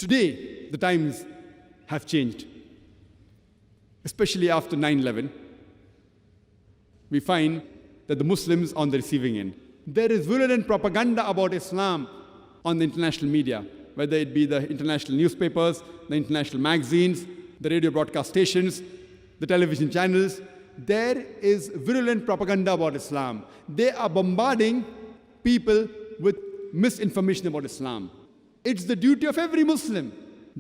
Today, the times have changed, especially after 9/11. We find that the Muslims on the receiving end. There is virulent propaganda about Islam on the international media, whether it be the international newspapers, the international magazines, the radio broadcast stations, the television channels. There is virulent propaganda about Islam. They are bombarding people with misinformation about Islam. It's the duty of every Muslim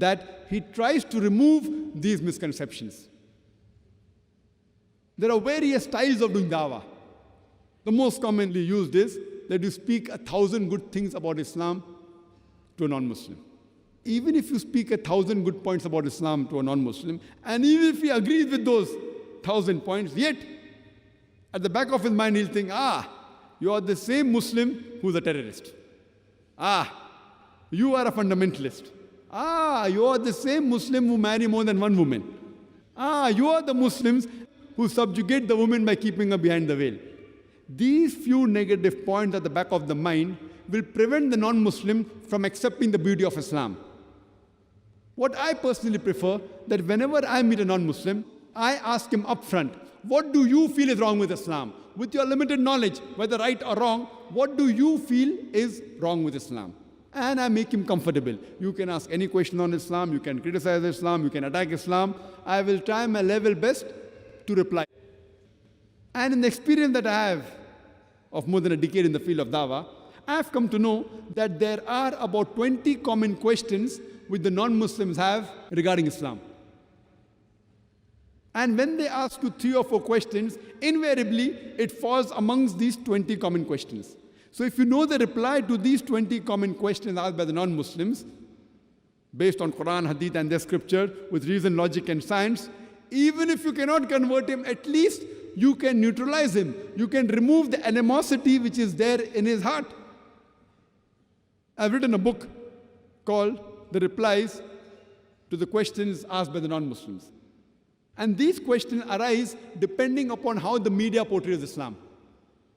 that he tries to remove these misconceptions. There are various styles of doing dawah. The most commonly used is that you speak 1,000 good things about Islam to a non-Muslim. Even if you speak 1,000 good points about Islam to a non-Muslim, and even if he agrees with those 1,000 points, yet at the back of his mind he'll think, you are the same Muslim who's a terrorist. You are a fundamentalist. You are the same Muslim who marry more than one woman. You are the Muslims who subjugate the woman by keeping her behind the veil. These few negative points at the back of the mind will prevent the non-Muslim from accepting the beauty of Islam. What I personally prefer, that whenever I meet a non-Muslim, I ask him upfront, what do you feel is wrong with Islam? With your limited knowledge, whether right or wrong, what do you feel is wrong with Islam? And I make him comfortable. You can ask any question on Islam, you can criticize Islam, you can attack Islam. I will try my level best to reply. And in the experience that I have of more than a decade in the field of dawah, I have come to know that there are about 20 common questions which the non-Muslims have regarding Islam. And when they ask you 3 or 4 questions, invariably it falls amongst these 20 common questions. So if you know the reply to these 20 common questions asked by the non-Muslims, based on Quran, Hadith and their scripture, with reason, logic and science, even if you cannot convert him, at least you can neutralize him. You can remove the animosity which is there in his heart. I've written a book called The Replies to the Questions Asked by the Non-Muslims. And these questions arise depending upon how the media portrays Islam.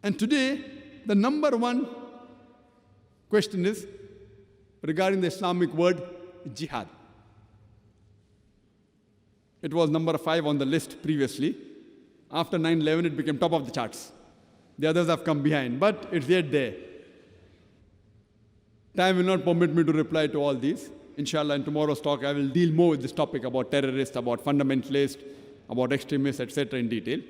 And today, the number one question is regarding the Islamic word jihad. It was number 5 on the list previously. After 9/11, it became top of the charts. The others have come behind, but it's yet there. Time will not permit me to reply to all these. Inshallah, in tomorrow's talk, I will deal more with this topic about terrorists, about fundamentalists, about extremists, etc. in detail.